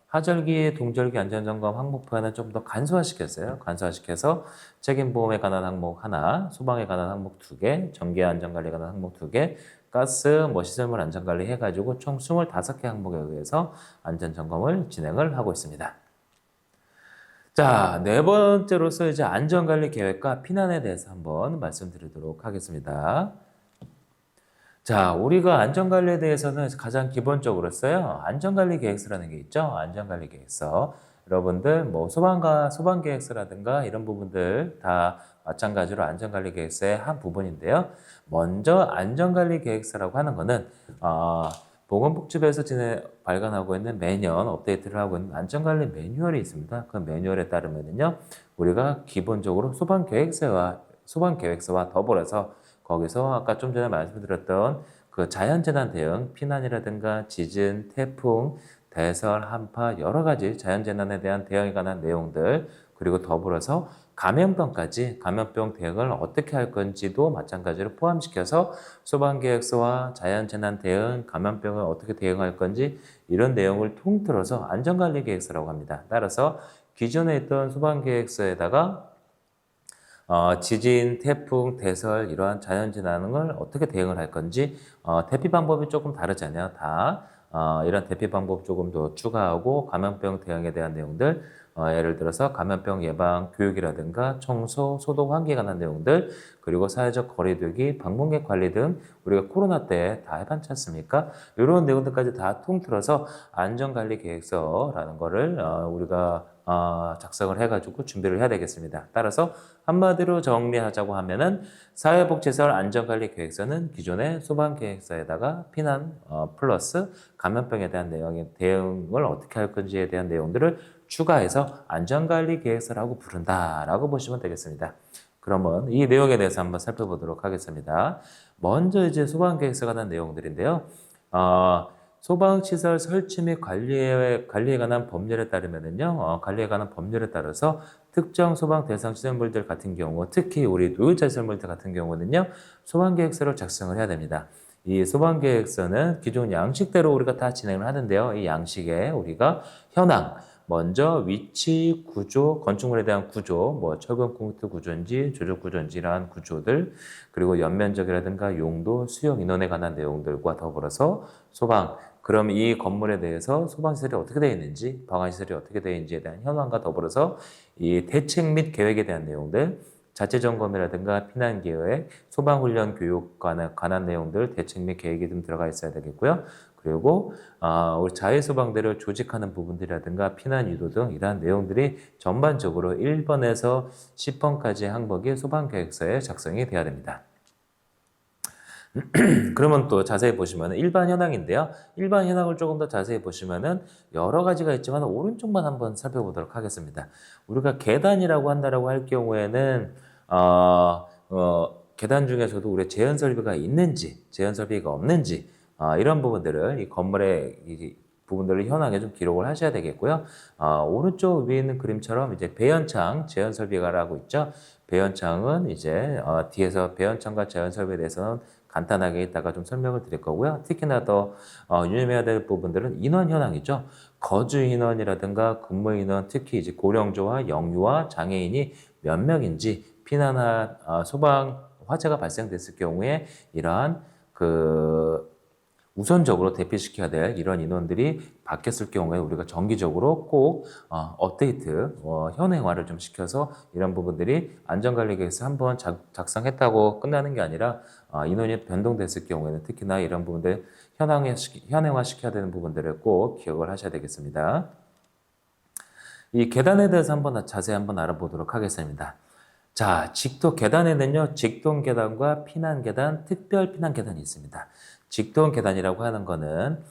하절기, 동절기 안전점검 항목표에는 좀 더 간소화시켰어요. 간소화시켜서 책임보험에 관한 항목 하나, 소방에 관한 항목 2개, 전기 안전관리에 관한 항목 2개, 가스, 시설물 안전관리 해가지고 총 25개 항목에 의해서 안전점검을 진행을 하고 있습니다. 자, 네 번째로서 이제 안전관리 계획과 피난에 대해서 한번 말씀드리도록 하겠습니다. 자, 우리가 안전관리에 대해서는 가장 기본적으로 써요. 안전관리 계획서라는 게 있죠. 안전관리 계획서. 여러분들 소방 계획서라든가 이런 부분들 다 마찬가지로 안전관리 계획서의 한 부분인데요. 먼저 안전관리 계획서라고 하는 거는 보건복지부에서 발간하고 있는 매년 업데이트를 하고 있는 안전관리 매뉴얼이 있습니다. 그 매뉴얼에 따르면요, 우리가 기본적으로 소방 계획서와 더불어서 거기서 아까 좀 전에 말씀드렸던 그 자연재난 대응, 피난이라든가 지진, 태풍, 대설, 한파 여러 가지 자연재난에 대한 대응에 관한 내용들, 그리고 더불어서 감염병 대응을 어떻게 할 건지도 마찬가지로 포함시켜서 소방계획서와 자연재난 대응, 감염병을 어떻게 대응할 건지 이런 내용을 통틀어서 안전관리계획서라고 합니다. 따라서 기존에 있던 소방계획서에다가 지진, 태풍, 대설 이러한 자연재난을 어떻게 대응을 할 건지 대피 방법이 조금 다르잖아요. 다 이런 대피 방법 조금 더 추가하고 감염병 대응에 대한 내용들, 예를 들어서 감염병 예방 교육이라든가 청소, 소독 환기에 관한 내용들, 그리고 사회적 거리두기, 방문객 관리 등 우리가 코로나 때 다 해봤지 않습니까? 이런 내용들까지 다 통틀어서 안전관리 계획서라는 거를 우리가 작성을 해가지고 준비를 해야 되겠습니다. 따라서 한마디로 정리하자고 하면은 사회복지시설 안전관리 계획서는 기존의 소방계획서에다가 피난 플러스 감염병에 대한 대응을 어떻게 할 건지에 대한 내용들을 추가해서 안전관리 계획서라고 부른다라고 보시면 되겠습니다. 그러면 이 내용에 대해서 한번 살펴보도록 하겠습니다. 먼저 이제 소방계획서가 된 내용들인데요. 소방시설 설치 및 관리에 관한 법률에 따르면은요, 관리에 관한 법률에 따라서 특정 소방 대상 시설물들 같은 경우, 특히 우리 노유자 시설물들 같은 경우는요, 소방계획서를 작성을 해야 됩니다. 이 소방계획서는 기존 양식대로 우리가 다 진행을 하는데요. 이 양식에 우리가 현황, 먼저 위치, 구조, 건축물에 대한 구조, 철근 콘크리트 구조인지 조적 구조인지 이러한 구조들, 그리고 연면적이라든가 용도, 수용 인원에 관한 내용들과 더불어서 소방, 그럼 이 건물에 대해서 소방시설이 어떻게 되어 있는지, 방화시설이 어떻게 되어 있는지에 대한 현황과 더불어서 이 대책 및 계획에 대한 내용들, 자체 점검이라든가 피난 계획, 소방훈련 교육 관한 내용들, 대책 및 계획이 좀 들어가 있어야 되겠고요. 그리고 우리 자해소방대를 조직하는 부분들이라든가 피난 유도 등 이러한 내용들이 전반적으로 1번에서 10번까지의 항목이 소방계획서에 작성이 되어야 됩니다. 그러면 또 자세히 보시면 일반 현황인데요. 일반 현황을 조금 더 자세히 보시면은 여러 가지가 있지만 오른쪽만 한번 살펴보도록 하겠습니다. 우리가 계단이라고 한다라고 할 경우에는 계단 중에서도 우리 제한 설비가 있는지, 제한 설비가 없는지 이런 부분들을 이 건물의 이 부분들을 현황에 좀 기록을 하셔야 되겠고요. 오른쪽 위에 있는 그림처럼 이제 배연창 제한 설비가라고 있죠. 배연창은 이제 뒤에서 배연창과 제한 설비에 대해서는 간단하게 이따가 좀 설명을 드릴 거고요. 특히나 더 유념해야 될 부분들은 인원 현황이죠. 거주 인원이라든가 근무 인원, 특히 이제 고령자와 영유아, 장애인이 몇 명인지 피난한 소방 화재가 발생됐을 경우에 이러한 그 우선적으로 대피시켜야 될 이런 인원들이 바뀌었을 경우에 우리가 정기적으로 꼭 업데이트, 현행화를 좀 시켜서 이런 부분들이 안전관리 계획에서 한번 작성했다고 끝나는 게 아니라 인원이 변동됐을 경우에는 특히나 이런 부분들 현행화 시켜야 되는 부분들을 꼭 기억을 하셔야 되겠습니다. 이 계단에 대해서 한번 자세히 한번 알아보도록 하겠습니다. 자, 직도 계단에는요, 직동 계단과 피난 계단, 특별 피난 계단이 있습니다. 직동 계단이라고 하는 거는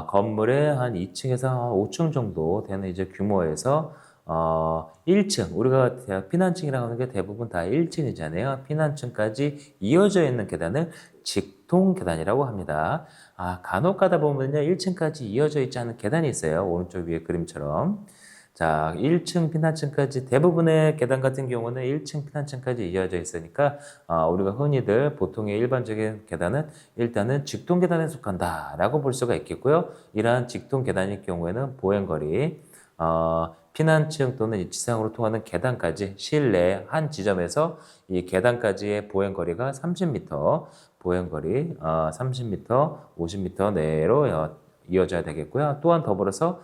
건물의 한 2층에서 5층 정도 되는 이제 규모에서 1층, 우리가 피난층이라고 하는 게 대부분 다 1층이잖아요. 피난층까지 이어져 있는 계단을 직동 계단이라고 합니다. 간혹 가다 보면요, 1층까지 이어져 있지 않은 계단이 있어요. 오른쪽 위에 그림처럼. 자, 1층 피난층까지 대부분의 계단 같은 경우는 1층 피난층까지 이어져 있으니까 우리가 흔히들 보통의 일반적인 계단은 일단은 직동 계단에 속한다라고 볼 수가 있겠고요. 이러한 직동 계단일 경우에는 보행거리, 피난층 또는 지상으로 통하는 계단까지 실내 한 지점에서 이 계단까지의 보행거리가 30m, 보행거리 30m, 50m 내로 이어져야 되겠고요. 또한 더불어서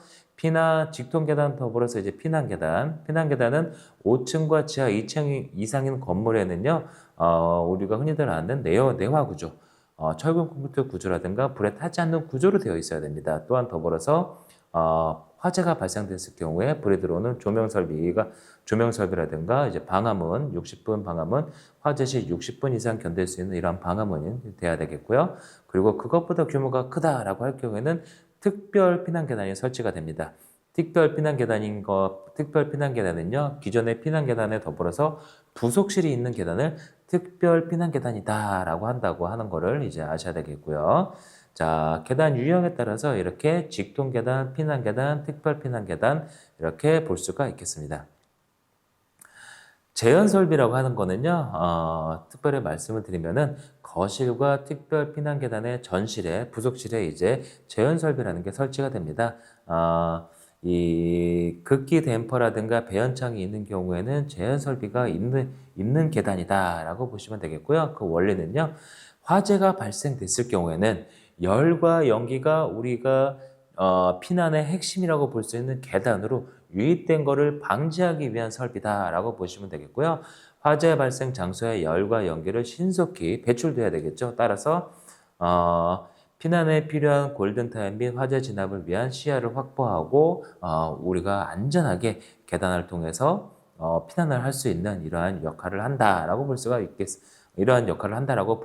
직통 계단 더불어서 이제 피난 계단은 5층과 지하 2층 이상인 건물에는요, 우리가 흔히들 아는 내화 구조, 철근 콘크리트 구조라든가 불에 타지 않는 구조로 되어 있어야 됩니다. 또한 더불어서 화재가 발생됐을 경우에 불에 들어오는 조명 설비라든가 이제 방화문 60분 방화문 화재 시 60분 이상 견딜 수 있는 이러한 방화문이 돼야 되겠고요. 그리고 그것보다 규모가 크다라고 할 경우에는 특별 피난 계단이 설치가 됩니다. 특별 피난 계단은요, 기존의 피난 계단에 더불어서 부속실이 있는 계단을 특별 피난 계단이다라고 한다고 하는 거를 이제 아셔야 되겠고요. 자, 계단 유형에 따라서 이렇게 직통 계단, 피난 계단, 특별 피난 계단 이렇게 볼 수가 있겠습니다. 재현 설비라고 하는 거는요, 특별히 말씀을 드리면은 거실과 특별 피난 계단의 전실에 부속실에 이제 재현 설비라는 게 설치가 됩니다. 이 극기 댐퍼라든가 배연창이 있는 경우에는 재현 설비가 있는 계단이다라고 보시면 되겠고요. 그 원리는요, 화재가 발생됐을 경우에는 열과 연기가 우리가 피난의 핵심이라고 볼 수 있는 계단으로 유입된 것을 방지하기 위한 설비다라고 보시면 되겠고요. 화재 발생 장소에 열과 연기를 신속히 배출돼야 되겠죠. 따라서 피난에 필요한 골든타임 및 화재 진압을 위한 시야를 확보하고 우리가 안전하게 계단을 통해서 피난을 할 수 있는 이러한 역할을 한다라고 볼 수가 있겠습니다. 이러한 역할을 한다라고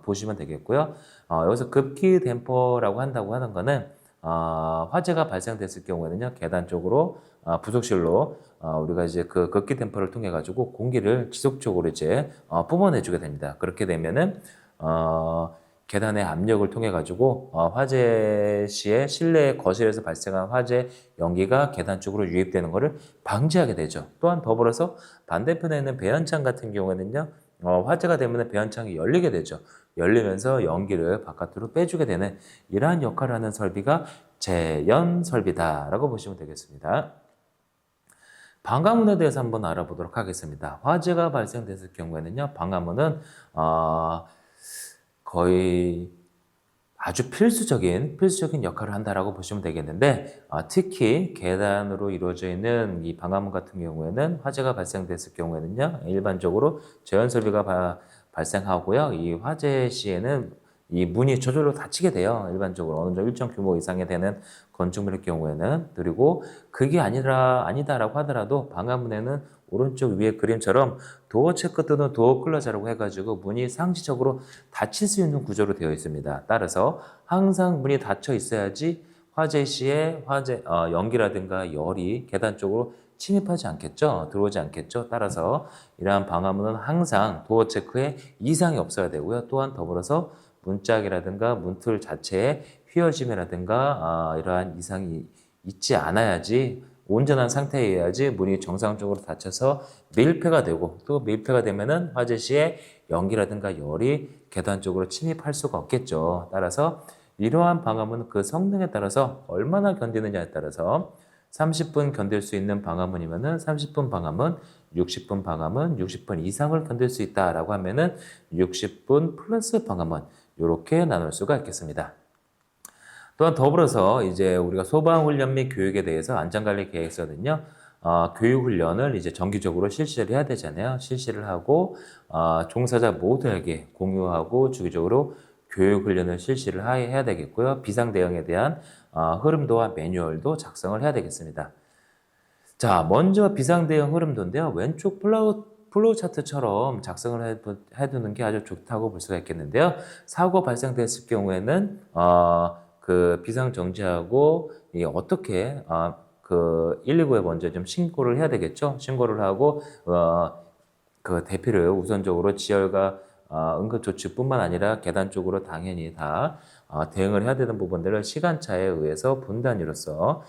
보시면 되겠고요. 여기서 급기 댐퍼라고 한다고 하는 거는 화재가 발생됐을 경우에는요, 계단 쪽으로 부속실로 우리가 이제 그 급기 댐퍼를 통해 가지고 공기를 지속적으로 이제 뿜어내주게 됩니다. 그렇게 되면은 계단의 압력을 통해 가지고 화재 시에 실내 거실에서 발생한 화재 연기가 계단 쪽으로 유입되는 것을 방지하게 되죠. 또한 더불어서 반대편에 있는 배연창 같은 경우에는요, 화재가 되면 배연창이 열리게 되죠. 열리면서 연기를 바깥으로 빼주게 되는 이러한 역할을 하는 설비가 재연 설비다라고 보시면 되겠습니다. 방화문에 대해서 한번 알아보도록 하겠습니다. 화재가 발생됐을 경우에는요, 방화문은 거의 아주 필수적인 역할을 한다라고 보시면 되겠는데, 특히 계단으로 이루어져 있는 이 방화문 같은 경우에는 화재가 발생됐을 경우에는요, 일반적으로 재현 설비가 발생하고요. 이 화재 시에는 이 문이 저절로 닫히게 돼요. 일반적으로 어느 정도 일정 규모 이상이 되는 건축물의 경우에는. 그리고 그게 아니다라고 하더라도 방화문에는 오른쪽 위에 그림처럼 도어 체크 또는 도어 클로저라고 해가지고 문이 상시적으로 닫힐 수 있는 구조로 되어 있습니다. 따라서 항상 문이 닫혀 있어야지 화재 시에 연기라든가 열이 계단 쪽으로 침입하지 않겠죠? 들어오지 않겠죠? 따라서 이러한 방화문은 항상 도어 체크에 이상이 없어야 되고요. 또한 더불어서 문짝이라든가 문틀 자체에 휘어짐이라든가 이러한 이상이 있지 않아야지 온전한 상태여야지 문이 정상적으로 닫혀서 밀폐가 되고 또 밀폐가 되면은 화재 시에 연기라든가 열이 계단 쪽으로 침입할 수가 없겠죠. 따라서 이러한 방화문은 그 성능에 따라서 얼마나 견디느냐에 따라서 30분 견딜 수 있는 방화문이면은 30분 방화문, 60분 방화문, 60분 이상을 견딜 수 있다라고 하면은 60분 플러스 방화문 이렇게 나눌 수가 있겠습니다. 또한 더불어서 이제 우리가 소방훈련 및 교육에 대해서 안전관리 계획서는요. 교육훈련을 이제 정기적으로 실시를 해야 되잖아요. 실시를 하고 종사자 모두에게 공유하고 주기적으로 교육훈련을 실시를 해야 되겠고요. 비상대응에 대한 흐름도와 매뉴얼도 작성을 해야 되겠습니다. 자, 먼저 비상대응 흐름도인데요. 왼쪽 플로우 차트처럼 작성을 해두는 게 아주 좋다고 볼 수가 있겠는데요. 사고 발생됐을 경우에는 그 비상 정지하고 어떻게 그 119에 먼저 좀 신고를 해야 되겠죠. 신고를 하고 그 대피를 우선적으로 지열과 응급조치뿐만 아니라 계단 쪽으로 당연히 다 대응을 해야 되는 부분들을 시간차에 의해서 분단위로서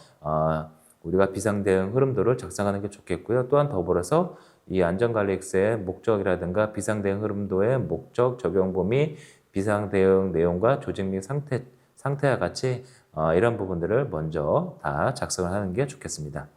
우리가 비상대응 흐름도를 작성하는 게 좋겠고요. 또한 더불어서 이 안전관리엑스의 목적이라든가 비상대응 흐름도의 목적, 적용 범위, 비상대응 내용과 조직 및 상태와 같이 이런 부분들을 먼저 다 작성을 하는 게 좋겠습니다.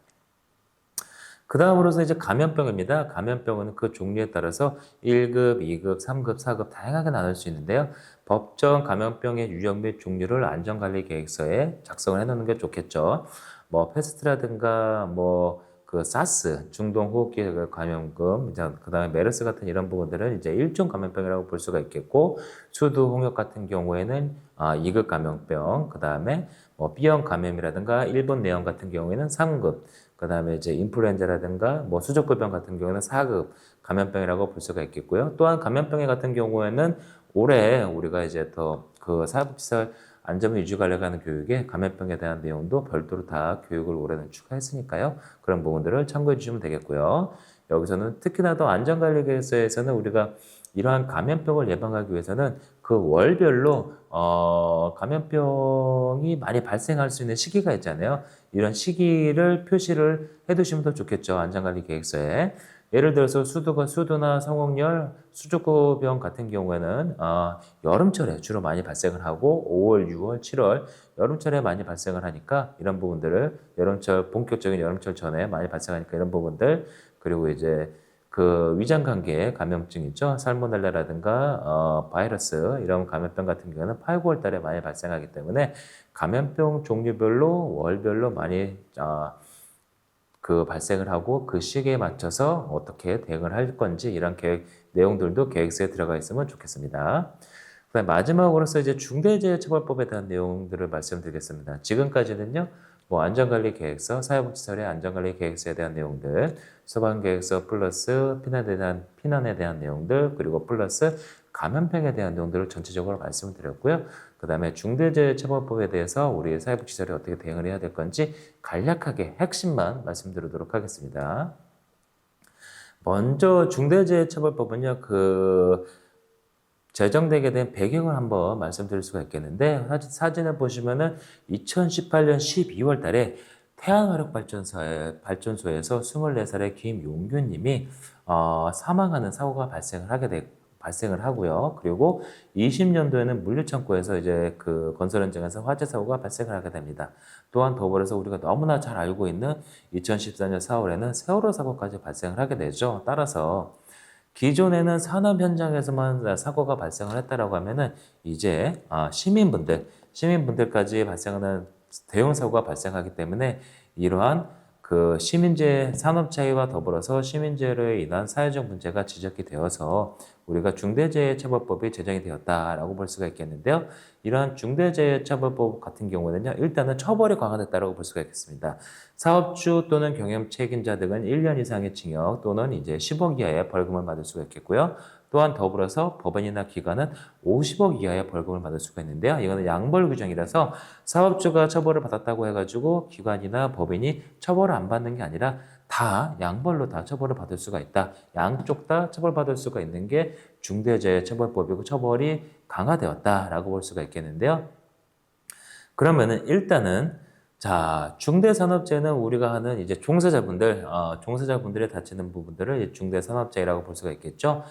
그 다음으로서 이제 감염병입니다. 감염병은 그 종류에 따라서 1급, 2급, 3급, 4급 다양하게 나눌 수 있는데요. 법정 감염병의 유형 및 종류를 안전관리 계획서에 작성을 해놓는 게 좋겠죠. 뭐 패스트라든가 뭐 그 사스 중동호흡기 감염금, 그 다음에 메르스 같은 이런 부분들은 이제 1종 감염병이라고 볼 수가 있겠고, 수두 홍역 같은 경우에는 2급 감염병, 그 다음에 뭐 B형 감염이라든가 일본 내염 같은 경우에는 3급, 그 다음에 이제 인플루엔자라든가 뭐 수족급병 같은 경우에는 4급 감염병이라고 볼 수가 있겠고요. 또한 감염병 같은 경우에는 올해 우리가 이제 더 그 사회복지시설 안전 유지 관련하는 교육에 감염병에 대한 내용도 별도로 다 교육을 올해는 추가했으니까요. 그런 부분들을 참고해 주시면 되겠고요. 여기서는 특히나 더 안전관리계획서에서는 우리가 이러한 감염병을 예방하기 위해서는 그 월별로 감염병이 많이 발생할 수 있는 시기가 있잖아요. 이런 시기를 표시를 해두시면 더 좋겠죠. 안전관리 계획서에. 예를 들어서 수두나 성홍열, 수족구병 같은 경우에는 여름철에 주로 많이 발생을 하고 5월, 6월, 7월 여름철에 많이 발생을 하니까 이런 부분들을 본격적인 여름철 전에 많이 발생하니까 이런 부분들, 그리고 이제 그 위장관계 감염증 있죠. 살모넬라라든가 바이러스 이런 감염병 같은 경우는 8, 9월 달에 많이 발생하기 때문에 감염병 종류별로 월별로 많이 그 발생을 하고 그 시기에 맞춰서 어떻게 대응을 할 건지 이런 내용들도 계획서에 들어가 있으면 좋겠습니다. 그다음 마지막으로서 이제 중대재해처벌법에 대한 내용들을 말씀드리겠습니다. 지금까지는요, 뭐 안전관리 계획서, 사회복지설의 안전관리 계획서에 대한 내용들, 소방계획서 플러스 피난에 대한 내용들, 그리고 플러스 감염병에 대한 내용들을 전체적으로 말씀을 드렸고요. 그 다음에 중대재해처벌법에 대해서 우리 사회복지설이 어떻게 대응을 해야 될 건지 간략하게 핵심만 말씀드리도록 하겠습니다. 먼저 중대재해처벌법은요, 제정되게 된 배경을 한번 말씀드릴 수가 있겠는데, 사진을 보시면은 2018년 12월 달에 태안화력발전소에서 24살의 김용규님이 사망하는 사고가 발생을 하고요. 그리고 20년도에는 물류창고에서 이제 그 건설 현장에서 화재 사고가 발생을 하게 됩니다. 또한 더불어서 우리가 너무나 잘 알고 있는 2014년 4월에는 세월호 사고까지 발생을 하게 되죠. 따라서 기존에는 산업 현장에서만 사고가 발생을 했다라고 하면은 이제 시민분들까지 발생하는 대형 사고가 발생하기 때문에 이러한 그 시민재해 산업재해와 더불어서 시민재해로 인한 사회적 문제가 지적이 되어서 우리가 중대재해처벌법이 제정이 되었다라고 볼 수가 있겠는데요. 이러한 중대재해처벌법 같은 경우는요, 일단은 처벌이 강화됐다라고 볼 수가 있겠습니다. 사업주 또는 경영 책임자 등은 1년 이상의 징역 또는 이제 10억 이하의 벌금을 받을 수가 있겠고요. 또한 더불어서 법원이나 기관은 50억 이하의 벌금을 받을 수가 있는데요. 이거는 양벌 규정이라서 사업주가 처벌을 받았다고 해가지고 기관이나 법인이 처벌을 안 받는 게 아니라 다 양벌로 다 처벌을 받을 수가 있다. 양쪽 다 처벌받을 수가 있는 게 중대재해처벌법이고 처벌이 강화되었다라고 볼 수가 있겠는데요. 그러면은 일단은 자, 중대산업재해는 우리가 하는 이제 종사자분들이 다치는 부분들을 중대산업재해라고 볼 수가 있겠죠.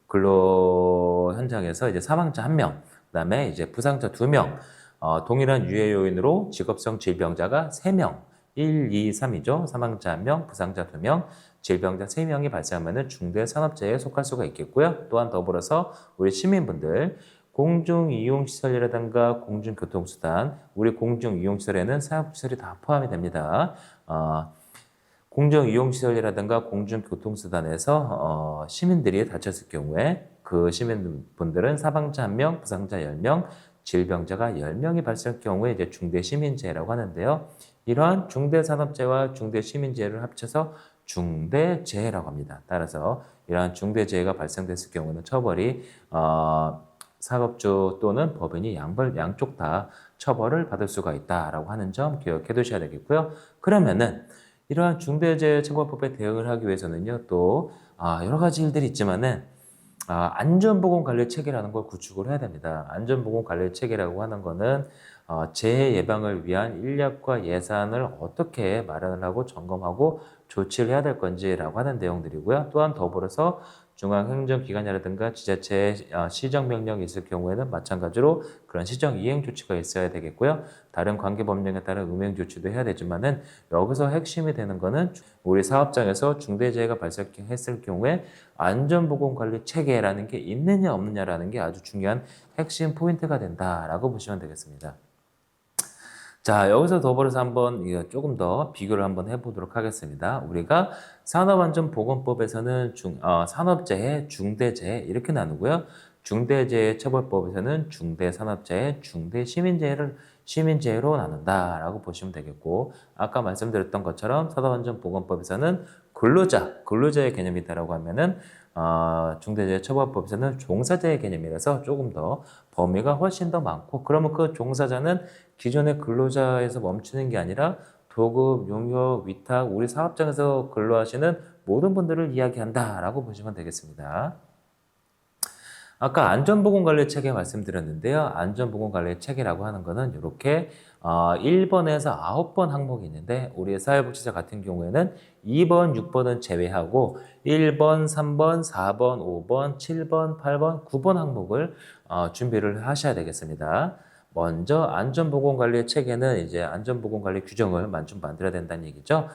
근로 현장에서 이제 사망자 1명, 그다음에 이제 부상자 2명, 동일한 유해 요인으로 직업성 질병자가 3명, 1, 2, 3이죠. 사망자 1명, 부상자 2명, 질병자 3명이 발생하면 중대산업재해에 속할 수가 있겠고요. 또한 더불어서 우리 시민분들 공중이용시설이라든가 공중교통수단, 우리 공중이용시설에는 사업시설이 다 포함이 됩니다. 공중이용시설이라든가 공중교통수단에서 시민들이 다쳤을 경우에 그 시민분들은 사망자 1명, 부상자 10명, 질병자가 10명이 발생할 경우에 이제 중대시민재해라고 하는데요. 이러한 중대산업재해와 중대시민재해를 합쳐서 중대재해라고 합니다. 따라서 이러한 중대재해가 발생됐을 경우는 처벌이 사업주 또는 법인이 양쪽 다 처벌을 받을 수가 있다라고 하는 점 기억해 두셔야 되겠고요. 그러면은 이러한 중대재해처벌법에 대응을 하기 위해서는요, 또 여러 가지 일들이 있지만은 안전보건관리체계라는 걸 구축을 해야 됩니다. 안전보건관리체계라고 하는 거는 재해 예방을 위한 인력과 예산을 어떻게 마련을 하고 점검하고 조치를 해야 될 건지라고 하는 내용들이고요. 또한 더불어서 중앙행정기관이라든가 지자체의 시정명령이 있을 경우에는 마찬가지로 그런 시정 이행 조치가 있어야 되겠고요. 다른 관계법령에 따른 음행 조치도 해야 되지만은 여기서 핵심이 되는 거는 우리 사업장에서 중대재해가 발생했을 경우에 안전보건관리 체계라는 게 있느냐 없느냐라는 게 아주 중요한 핵심 포인트가 된다라고 보시면 되겠습니다. 자, 여기서 더불어서 한번 조금 더 비교를 한번 해보도록 하겠습니다. 우리가 산업안전보건법에서는 산업재해, 중대재해 이렇게 나누고요. 중대재해처벌법에서는 중대산업재해, 시민재해로 나눈다라고 보시면 되겠고, 아까 말씀드렸던 것처럼 산업안전보건법에서는 근로자의 개념이 있다라고 하면은 중대재해처벌법에서는 종사자의 개념이라서 조금 더 범위가 훨씬 더 많고, 그러면 그 종사자는 기존의 근로자에서 멈추는 게 아니라 도급, 용역, 위탁, 우리 사업장에서 근로하시는 모든 분들을 이야기한다라고 보시면 되겠습니다. 아까 안전보건관리체계 말씀드렸는데요. 안전보건관리체계라고 하는 거는 이렇게 1번에서 9번 항목이 있는데 우리 사회복지사 같은 경우에는 2번, 6번은 제외하고 1번, 3번, 4번, 5번, 7번, 8번, 9번 항목을 준비를 하셔야 되겠습니다. 먼저 안전보건관리 체계는 이제 안전보건관리 규정을 좀 만들어야 된다는 얘기죠.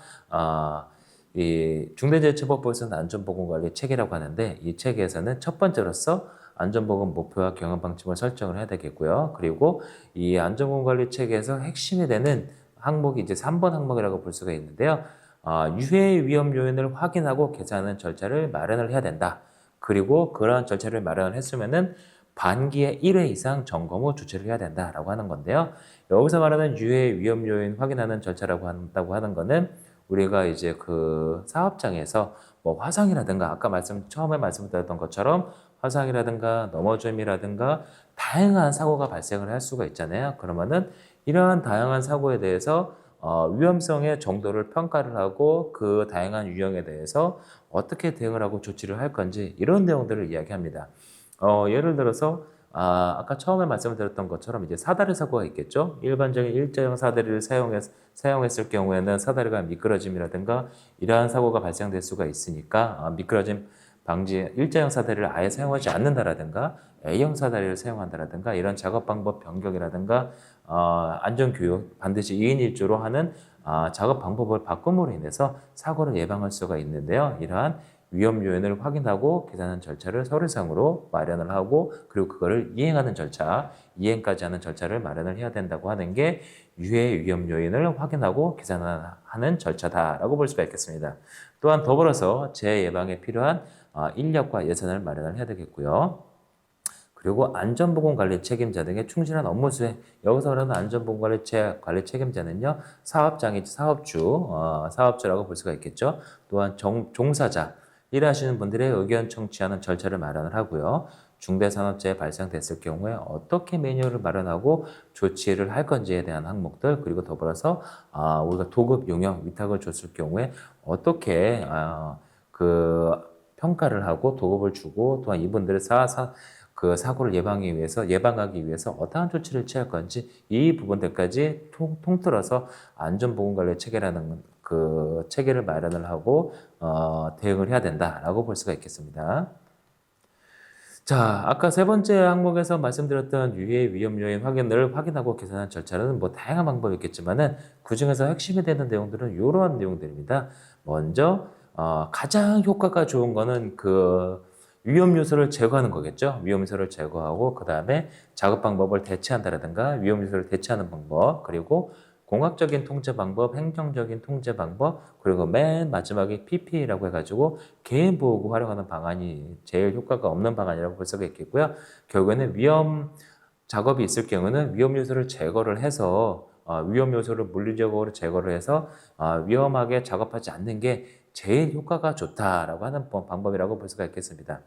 이 중대재해처벌법에서는 안전보건관리 체계라고 하는데 이 체계에서는 첫 번째로서 안전보건 목표와 경영 방침을 설정을 해야 되겠고요. 그리고 이 안전보건관리 체계에서 핵심이 되는 항목이 이제 3번 항목이라고 볼 수가 있는데요. 유해 위험 요인을 확인하고 계산하는 절차를 마련을 해야 된다. 그리고 그러한 절차를 마련을 했으면은 반기에 1회 이상 점검 후 조치를 해야 된다라고 하는 건데요. 여기서 말하는 유해 위험 요인 확인하는 절차라고 한다고 하는 거는 우리가 이제 그 사업장에서 뭐 화상이라든가 아까 처음에 말씀드렸던 것처럼 화상이라든가 넘어짐이라든가 다양한 사고가 발생을 할 수가 있잖아요. 그러면은 이러한 다양한 사고에 대해서 위험성의 정도를 평가를 하고 그 다양한 유형에 대해서 어떻게 대응을 하고 조치를 할 건지 이런 내용들을 이야기합니다. 예를 들어서 아까 처음에 말씀드렸던 것처럼 이제 사다리 사고가 있겠죠. 일반적인 일자형 사다리를 사용했을 경우에는 사다리가 미끄러짐이라든가 이러한 사고가 발생될 수가 있으니까 미끄러짐 방지 일자형 사다리를 아예 사용하지 않는다라든가 A형 사다리를 사용한다라든가 이런 작업 방법 변경이라든가 안전교육 반드시 2인 1조로 하는 작업 방법을 바꿈으로 인해서 사고를 예방할 수가 있는데요. 이러한 위험 요인을 확인하고 계산하는 절차를 서류상으로 마련을 하고 그리고 그거를 이행하는 절차, 이행까지 하는 절차를 마련을 해야 된다고 하는 게 유해 위험 요인을 확인하고 계산하는 절차다라고 볼 수가 있겠습니다. 또한 더불어서 재예방에 필요한 인력과 예산을 마련을 해야 되겠고요. 그리고 안전보건관리 책임자 등의 충실한 업무 수행. 여기서 말하는 안전보건관리 책임자는요, 사업장이지 사업주라고 볼 수가 있겠죠. 또한 종사자, 일하시는 분들의 의견 청취하는 절차를 마련을 하고요. 중대산업재해 발생됐을 경우에 어떻게 매뉴얼을 마련하고 조치를 할 건지에 대한 항목들, 그리고 더불어서 우리가 도급 용역 위탁을 줬을 경우에 어떻게 그 평가를 하고 도급을 주고 또한 이분들의 그 사고를 예방하기 위해서 어떠한 조치를 취할 건지 이 부분들까지 통틀어서 안전보건관리 체계라는 그 체계를 마련을 하고 대응을 해야 된다라고 볼 수가 있겠습니다. 자, 아까 세 번째 항목에서 말씀드렸던 유해 위험 요인 확인하고 계산하는 절차는 뭐 다양한 방법이 있겠지만은 그 중에서 핵심이 되는 내용들은 이러한 내용들입니다. 먼저 가장 효과가 좋은 거는 그 위험 요소를 제거하는 거겠죠. 위험 요소를 제거하고 그 다음에 작업 방법을 대체한다라든가 위험 요소를 대체하는 방법 그리고 공학적인 통제 방법, 행정적인 통제 방법 그리고 맨 마지막에 PPA라고 해가지고 개인 보호구 활용하는 방안이 제일 효과가 없는 방안이라고 볼 수가 있겠고요. 결국에는 위험 작업이 있을 경우는 위험 요소를 제거를 해서 위험 요소를 물리적으로 제거를 해서 위험하게 작업하지 않는 게 제일 효과가 좋다라고 하는 방법이라고 볼 수가 있겠습니다.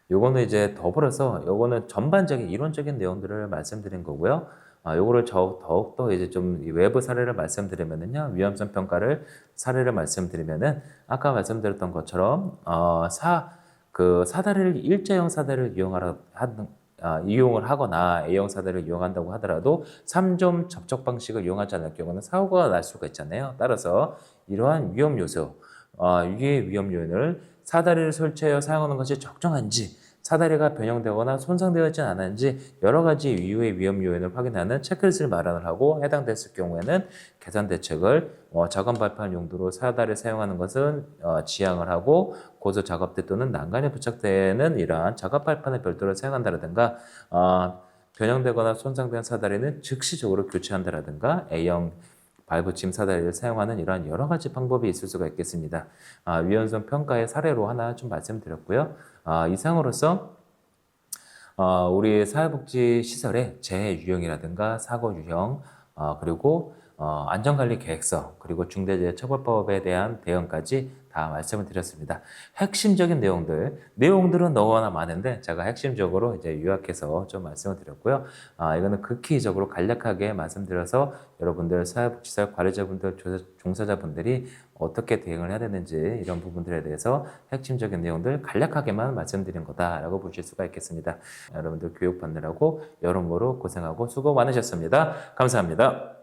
요거는 이제 더불어서 요거는 전반적인 이론적인 내용들을 말씀드린 거고요. 요거를 더욱더 이제 좀 외부 사례를 말씀드리면은요. 위험성 평가를 사례를 말씀드리면은 아까 말씀드렸던 것처럼 사다리를 일자형 사다리를 이용을 하거나 A형 사다리를 이용한다고 하더라도 3점 접촉 방식을 이용하지 않을 경우는 사고가 날 수가 있잖아요. 따라서 이러한 위험 요소, 유해 위험 요인을 사다리를 설치하여 사용하는 것이 적정한지, 사다리가 변형되거나 손상되어있지 않았는지 여러 가지 유해 위험 요인을 확인하는 체크리스트를 마련을 하고 해당됐을 경우에는 개선 대책을 작업 발판 용도로 사다리를 사용하는 것은 지양을 하고 고소 작업대 또는 난간에 부착되는 이러한 작업 발판을 별도로 사용한다라든가 변형되거나 손상된 사다리는 즉시적으로 교체한다라든가 A형 발붙임 사다리를 사용하는 이러한 여러 가지 방법이 있을 수가 있겠습니다. 위험성 평가의 사례로 하나 좀 말씀드렸고요. 이상으로서 우리 사회복지 시설의 재해 유형이라든가 사고 유형 그리고 안전관리 계획서 그리고 중대재해처벌법에 대한 대응까지 다 말씀을 드렸습니다. 핵심적인 내용들은 너무나 많은데 제가 핵심적으로 이제 요약해서 좀 말씀을 드렸고요. 이거는 극히적으로 간략하게 말씀드려서 여러분들 사회복지사 관리자분들, 종사자분들이 어떻게 대응을 해야 되는지 이런 부분들에 대해서 핵심적인 내용들 간략하게만 말씀드린 거다라고 보실 수가 있겠습니다. 여러분들 교육받느라고 여러모로 고생하고 수고 많으셨습니다. 감사합니다.